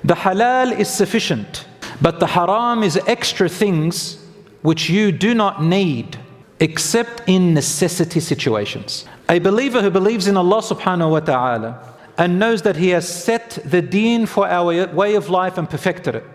The halal is sufficient, but the haram is extra things which you do not need except in necessity situations. A believer who believes in Allah subhanahu wa ta'ala and knows that He has set the deen for our way of life and perfected it.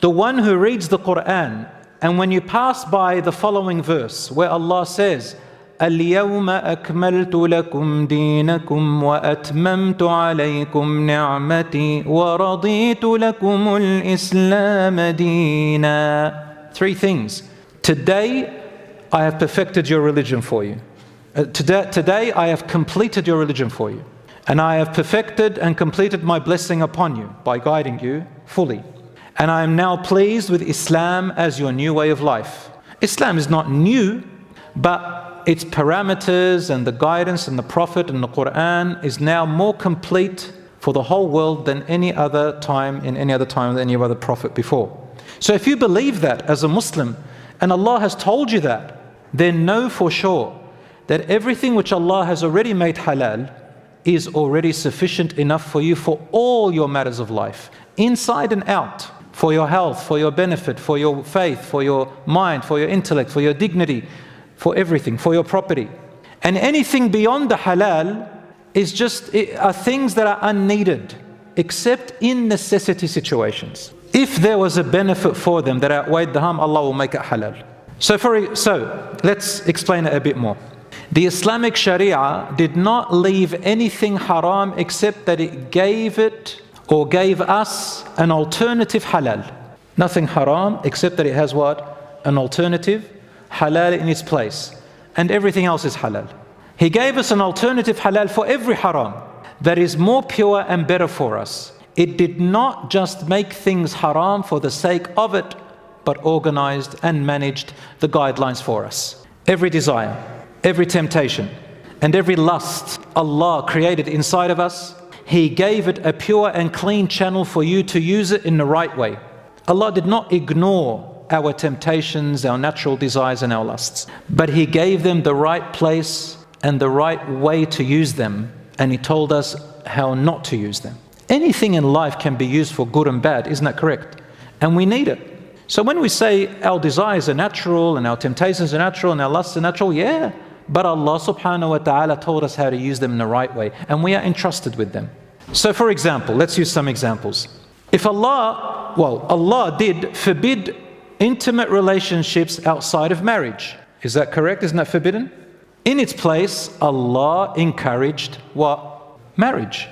The one who reads the Quran, and when you pass by the following verse where Allah says, اليوم أكملت لكم دينكم وأتممت عليكم نعمتي ورضيت لكم الإسلام دينا. Three things. Today I have perfected your religion for you. Today I have completed your religion for you. And I have perfected and completed my blessing upon you by guiding you fully. And I am now pleased with Islam as your new way of life. Islam is not new, but its parameters and the guidance and the Prophet and the Quran is now more complete for the whole world than any other time with any other Prophet before. So if you believe that as a Muslim, and Allah has told you that, then know for sure that everything which Allah has already made halal is already sufficient enough for you for all your matters of life, inside and out, for your health, for your benefit, for your faith, for your mind, for your intellect, for your dignity, for everything, for your property. And anything beyond the halal are things that are unneeded, except in necessity situations. If there was a benefit for them that outweighed the harm, Allah will make it halal. So let's explain it a bit more. The Islamic Sharia did not leave anything haram except that it gave us an alternative halal. Nothing haram except that it has what? An alternative halal in its place. And everything else is halal. He gave us an alternative halal for every haram that is more pure and better for us. It did not just make things haram for the sake of it, but organized and managed the guidelines for us. Every desire, every temptation, and every lust Allah created inside of us, He gave it a pure and clean channel for you to use it in the right way. Allah did not ignore our temptations, our natural desires and our lusts, but He gave them the right place and the right way to use them, and He told us how not to use them. Anything in life can be used for good and bad, isn't that correct? And we need it. So when we say our desires are natural and our temptations are natural and our lusts are natural, yeah, but Allah subhanahu wa ta'ala told us how to use them in the right way, and we are entrusted with them. So for example, let's use some examples. If Allah did forbid intimate relationships outside of marriage. Is that correct? Isn't that forbidden? In its place, Allah encouraged what? Marriage,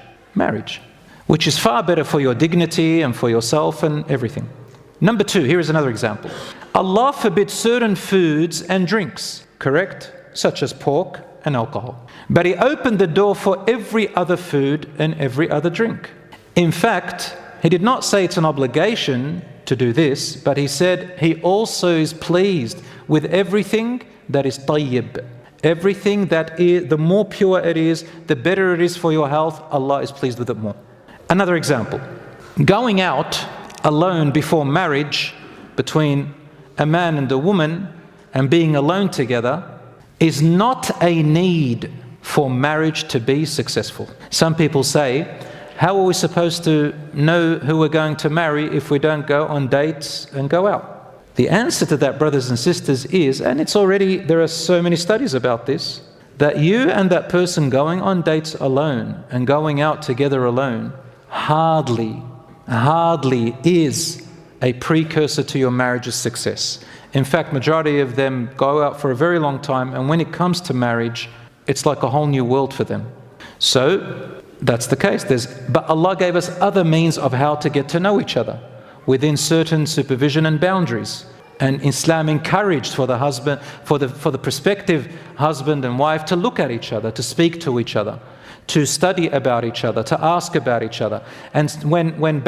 which is far better for your dignity and for yourself and everything. Number two, here is another example. Allah forbids certain foods and drinks, correct? Such as pork and alcohol. But He opened the door for every other food and every other drink. In fact, He did not say it's an obligation to do this, but He said He also is pleased with everything that is tayyib. Everything that is, the more pure it is, the better it is for your health, Allah is pleased with it more. Another example, going out alone before marriage between a man and a woman and being alone together is not a need for marriage to be successful. Some people say, how are we supposed to know who we're going to marry if we don't go on dates and go out? The answer to that, brothers and sisters, is, and there are so many studies about this, that you and that person going on dates alone and going out together alone hardly is a precursor to your marriage's success. In fact, majority of them go out for a very long time, and when it comes to marriage, it's like a whole new world for them. So that's the case. But Allah gave us other means of how to get to know each other within certain supervision and boundaries. And Islam encouraged for the husband, for the prospective husband and wife to look at each other, to speak to each other, to study about each other, to ask about each other. And when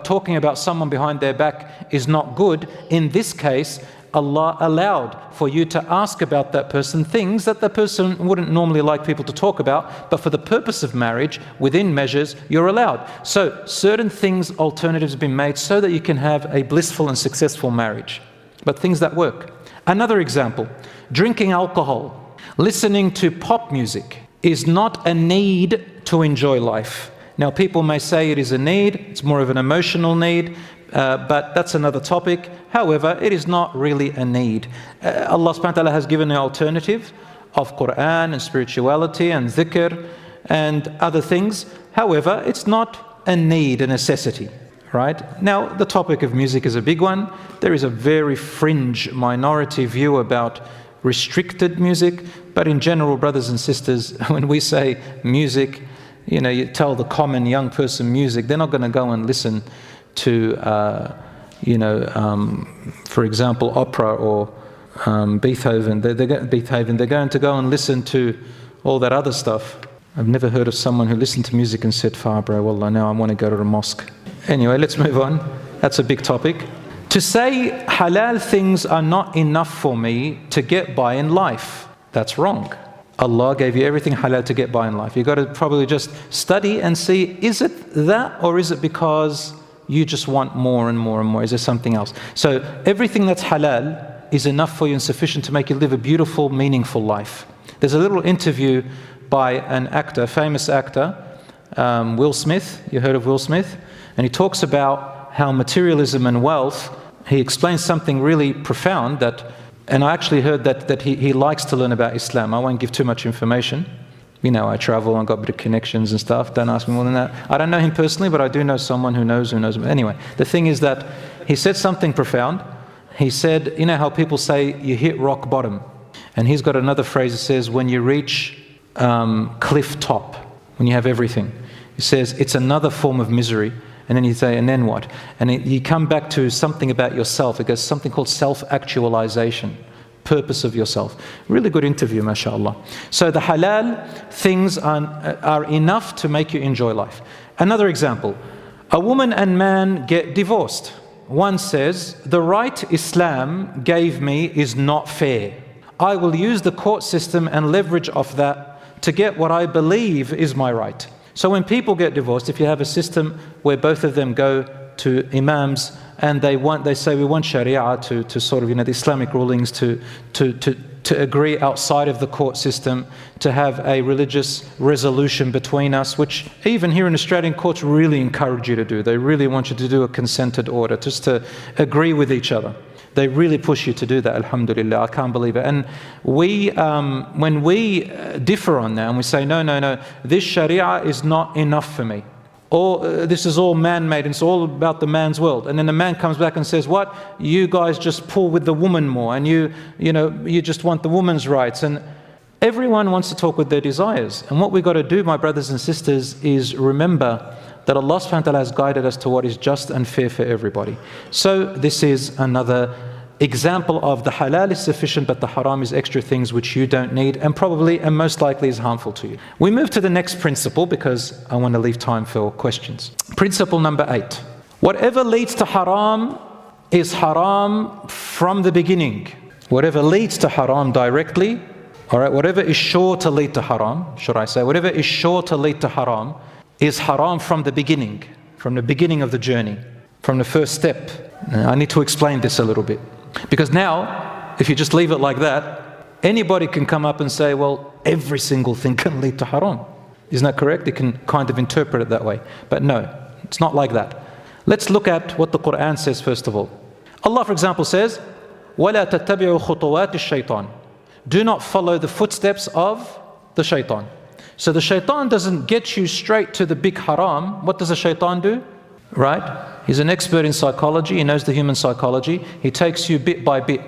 talking about someone behind their back is not good, in this case, Allah allowed for you to ask about that person things that the person wouldn't normally like people to talk about, but for the purpose of marriage, within measures, you're allowed. So certain things, alternatives have been made so that you can have a blissful and successful marriage, but things that work. Another example, drinking alcohol, listening to pop music is not a need to enjoy life. Now people may say it is a need, it's more of an emotional need, but that's another topic. However, it is not really a need. Allah subhanahu wa ta'ala has given an alternative of Quran and spirituality and dhikr and other things. However, it's not a need, a necessity. Right? Now, the topic of music is a big one. There is a very fringe minority view about restricted music, but in general, brothers and sisters, when we say music, you tell the common young person music, they're not going to go and listen to, for example, opera or Beethoven. They're going to go and listen to all that other stuff. I've never heard of someone who listened to music and said, "Far, bro, wallah, now I want to go to a mosque." Anyway, let's move on. That's a big topic. To say halal things are not enough for me to get by in life, that's wrong. Allah gave you everything halal to get by in life. You've got to probably just study and see, is it that, or is it because you just want more and more and more? Is there something else? So everything that's halal is enough for you and sufficient to make you live a beautiful, meaningful life. There's a little interview by an actor, a famous actor, Will Smith. You heard of Will Smith? And he talks about how materialism and wealth, he explains something really profound and I actually heard that he likes to learn about Islam. I won't give too much information. I travel, I've got a bit of connections and stuff. Don't ask me more than that. I don't know him personally, but I do know someone who knows him. Anyway, the thing is that he said something profound. He said, how people say you hit rock bottom. And he's got another phrase that says, when you reach cliff top, when you have everything. He says, it's another form of misery. And then you say, and then what? And you come back to something about yourself. It goes something called self-actualization, purpose of yourself. Really good interview, mashallah. So the halal things are enough to make you enjoy life. Another example, a woman and man get divorced. One says, the right Islam gave me is not fair. I will use the court system and leverage off that to get what I believe is my right. So when people get divorced, if you have a system where both of them go to imams and they say we want Sharia to sort of, the Islamic rulings to agree outside of the court system, to have a religious resolution between us, which even here in Australian courts really encourage you to do. They really want you to do a consented order, just to agree with each other. They really push you to do that, alhamdulillah. I can't believe it. And when we differ on that and we say, no, this Sharia is not enough for me. Or this is all man-made, and it's all about the man's world. And then the man comes back and says, what? You guys just pull with the woman more, and you just want the woman's rights. And everyone wants to talk with their desires. And what we've got to do, my brothers and sisters, is remember that Allah subhanahu wa ta'ala has guided us to what is just and fair for everybody. So this is another example of the halal is sufficient, but the haram is extra things which you don't need and probably and most likely is harmful to you. We move to the next principle because I want to leave time for questions. Principle number 8. Whatever leads to haram is haram from the beginning. Whatever leads to haram directly, all right, whatever is sure to lead to haram, should I say, whatever is sure to lead to haram is haram from the beginning of the journey, from the first step. Now, I need to explain this a little bit. Because now, if you just leave it like that, anybody can come up and say, well, every single thing can lead to haram. Isn't that correct? They can kind of interpret it that way. But no, it's not like that. Let's look at what the Quran says first of all. Allah, for example, says, وَلَا تَتَّبِعُوا خُطُوَاتِ الشَّيْطَانِ. Do not follow the footsteps of the shaitan. So the shaitan doesn't get you straight to the big haram. What does the shaitan do? Right? He's an expert in psychology. He knows the human psychology. He takes you bit by bit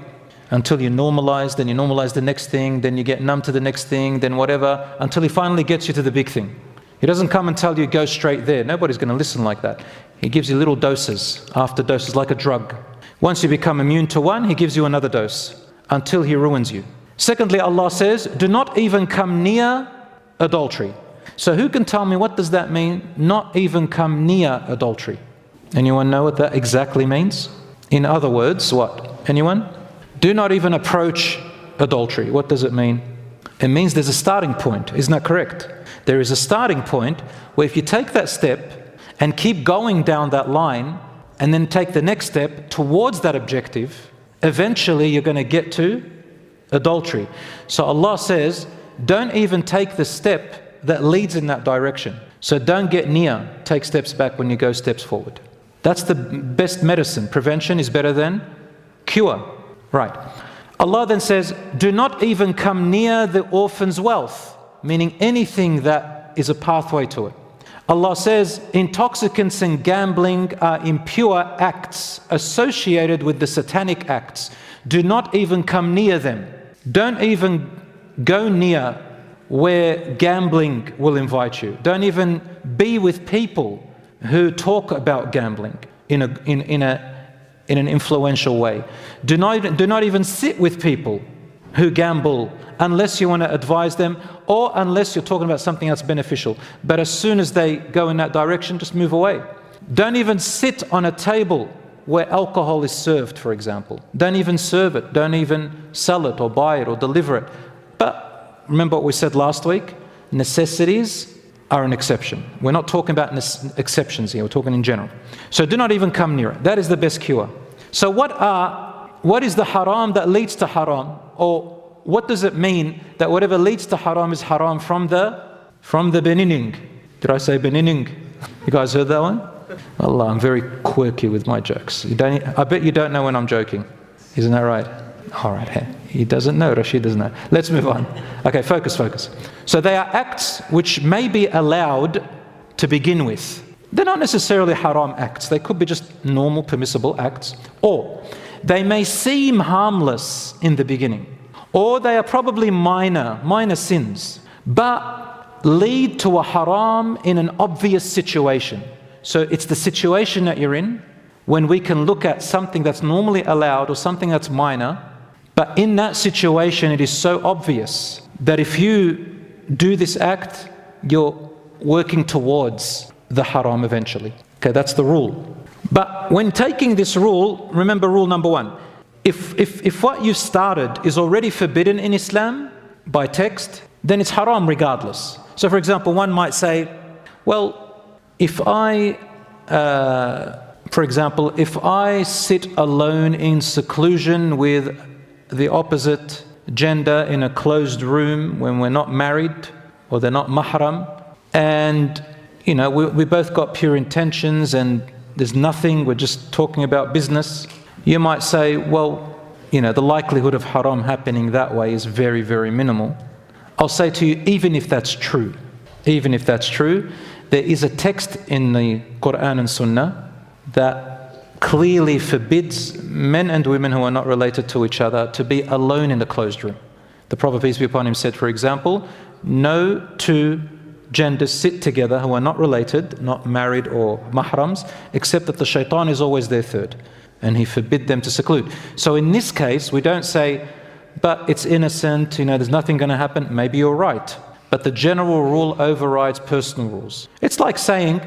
until you normalize, then you normalize the next thing, then you get numb to the next thing, then whatever, until he finally gets you to the big thing. He doesn't come and tell you go straight there. Nobody's going to listen like that. He gives you little doses after doses, like a drug. Once you become immune to one, he gives you another dose until he ruins you. Secondly, Allah says, do not even come near adultery. So who can tell me what does that mean, not even come near adultery? Anyone know what that exactly means? In other words, what? Anyone? Do not even approach adultery. What does it mean? It means there's a starting point. Isn't that correct? There is a starting point where if you take that step and keep going down that line and then take the next step towards that objective, eventually you're going to get to adultery. So Allah says, don't even take the step that leads in that direction. So don't get near. Take steps back when you go steps forward. That's the best medicine. Prevention is better than cure. Right. Allah then says, do not even come near the orphan's wealth, meaning anything that is a pathway to it. Allah says, intoxicants and gambling are impure acts associated with the satanic acts. Do not even come near them. Don't even go near where gambling will invite you. Don't even be with people who talk about gambling in an influential way. Do not even sit with people who gamble unless you want to advise them or unless you're talking about something that's beneficial. But as soon as they go in that direction, just move away. Don't even sit on a table where alcohol is served, for example. Don't even serve it. Don't even sell it or buy it or deliver it. But remember what we said last week? Necessities are an exception. We're not talking about exceptions here. We're talking in general. So do not even come near it. That is the best cure. So what is the haram that leads to haram? Or what does it mean that whatever leads to haram is haram from the beginning? Did I say beginning? You guys heard that one? Allah, I'm very quirky with my jokes. I bet you don't know when I'm joking. Isn't that right? All right. He doesn't know. Rashid doesn't know. Let's move on. Okay, focus. So they are acts which may be allowed to begin with. They're not necessarily haram acts. They could be just normal, permissible acts. Or they may seem harmless in the beginning. Or they are probably minor sins, but lead to a haram in an obvious situation. So it's the situation that you're in when we can look at something that's normally allowed or something that's minor, but in that situation it is so obvious that if you do this act, you're working towards the haram eventually. Okay, that's the rule. But when taking this rule, remember rule number one. If what you started is already forbidden in Islam by text, then it's haram regardless. So for example, one might say, well, if I sit alone in seclusion with the opposite gender in a closed room when we're not married or they're not mahram, and we both got pure intentions and there's nothing, we're just talking about business, you might say, well, the likelihood of haram happening that way is very, very minimal. I'll say to you, even if that's true, there is a text in the Quran and Sunnah that clearly forbids men and women who are not related to each other to be alone in a closed room. The Prophet, peace be upon him, said, for example, no two genders sit together who are not related, not married or mahrams, except that the shaitan is always their third. And he forbid them to seclude. So in this case, we don't say, but it's innocent, there's nothing going to happen. Maybe you're right. But the general rule overrides personal rules. It's like saying,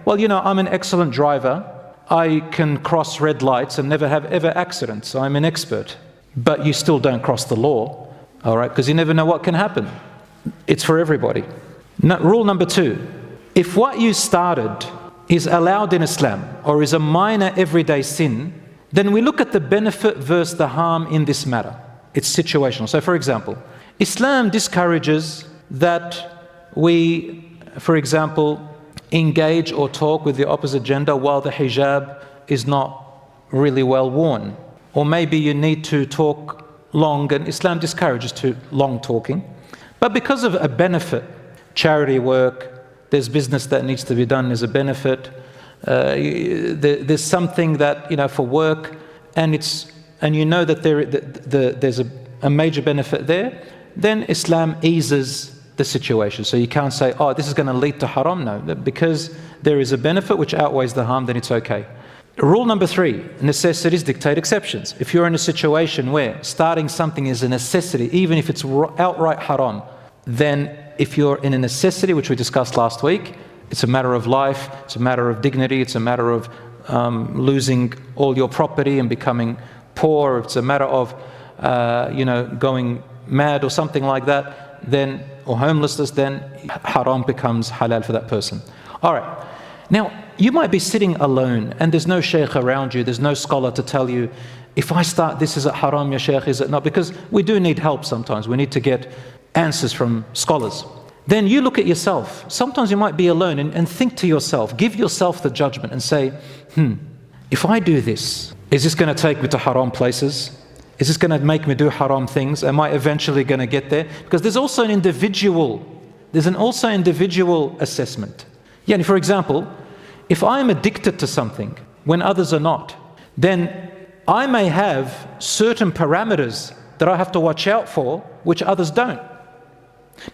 well, I'm an excellent driver. I can cross red lights and never have ever accidents. So I'm an expert. But you still don't cross the law, all right? Because you never know what can happen. It's for everybody. Rule number two, if what you started is allowed in Islam or is a minor everyday sin, then we look at the benefit versus the harm in this matter. It's situational. So for example, Islam discourages that we, for example, engage or talk with the opposite gender while the hijab is not really well worn. Or maybe you need to talk long, and Islam discourages long talking. But because of a benefit, charity work, there's business that needs to be done, there's a benefit, there's something that, for work, and that there's a major benefit there, then Islam eases the situation. So you can't say, oh, this is going to lead to haram. No, because there is a benefit which outweighs the harm, then it's okay. Rule number three, necessities dictate exceptions. If you're in a situation where starting something is a necessity, even if it's outright haram, then if you're in a necessity, which we discussed last week, it's a matter of life, it's a matter of dignity, it's a matter of losing all your property and becoming poor, it's a matter of going mad or something like that, then, or homelessness, then haram becomes halal for that person. All right. Now, you might be sitting alone and there's no shaykh around you, there's no scholar to tell you, if I start this, is it haram, ya shaykh, is it not? Because we do need help sometimes. We need to get answers from scholars. then you look at yourself. Sometimes you might be alone and think to yourself, give yourself the judgment and say, if I do this, is this going to take me to haram places? Is this going to make me do haram things? Am I eventually going to get there? Because there's also an individual assessment. Yani, for example, if I am addicted to something when others are not, then I may have certain parameters that I have to watch out for, which others don't,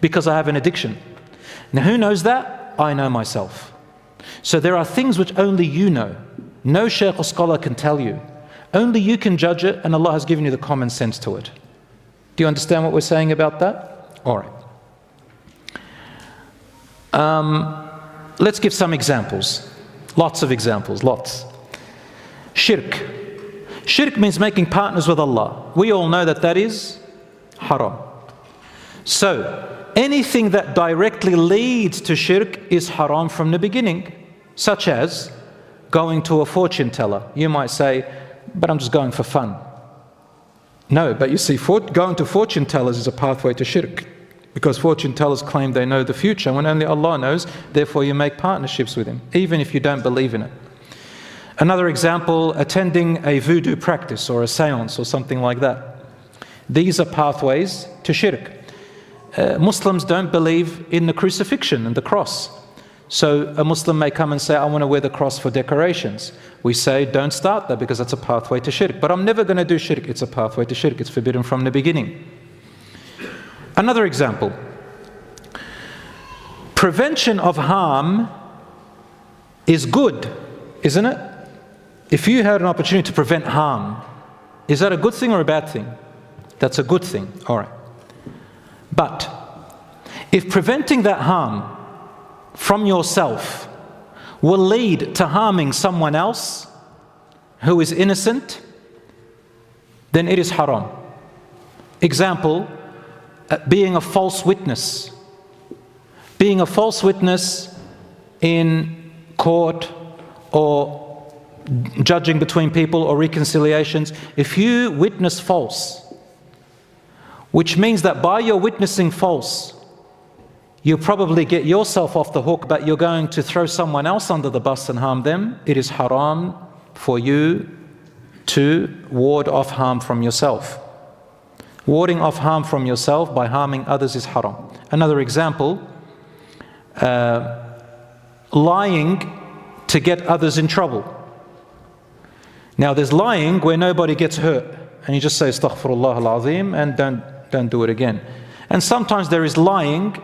because I have an addiction. Now, who knows that? I know myself. So there are things which only you know. No sheikh or scholar can tell you. Only you can judge it, and Allah has given you the common sense to it. Do you understand what we're saying about that? All right. Let's give some examples. Lots of examples, lots. Shirk. Shirk means making partners with Allah. We all know that that is haram. So, anything that directly leads to shirk is haram from the beginning, such as going to a fortune teller. You might say, but I'm just going for fun. No, but you see, going to fortune tellers is a pathway to shirk, because fortune tellers claim they know the future when only Allah knows, therefore you make partnerships with Him, even if you don't believe in it. Another example, attending a voodoo practice or a seance or something like that. These are pathways to shirk. Muslims don't believe in the crucifixion and the cross. So a Muslim may come and say, I want to wear the cross for decorations. We say, don't start that because that's a pathway to shirk. But I'm never going to do shirk. It's a pathway to shirk. It's forbidden from the beginning. Another example. Prevention of harm is good, isn't it? If you had an opportunity to prevent harm, is that a good thing or a bad thing? That's a good thing. All right. But if preventing that harm from yourself will lead to harming someone else who is innocent, then it is haram. Example, being a false witness. Being a false witness in court or judging between people or reconciliations. If you witness false, which means that by your witnessing false, you probably get yourself off the hook, but you're going to throw someone else under the bus and harm them. It is haram for you to ward off harm from yourself. Warding off harm from yourself by harming others is haram. Another example, lying to get others in trouble. Now there's lying where nobody gets hurt, and you just say astaghfirullah al-azim and don't do it again. And sometimes there is lying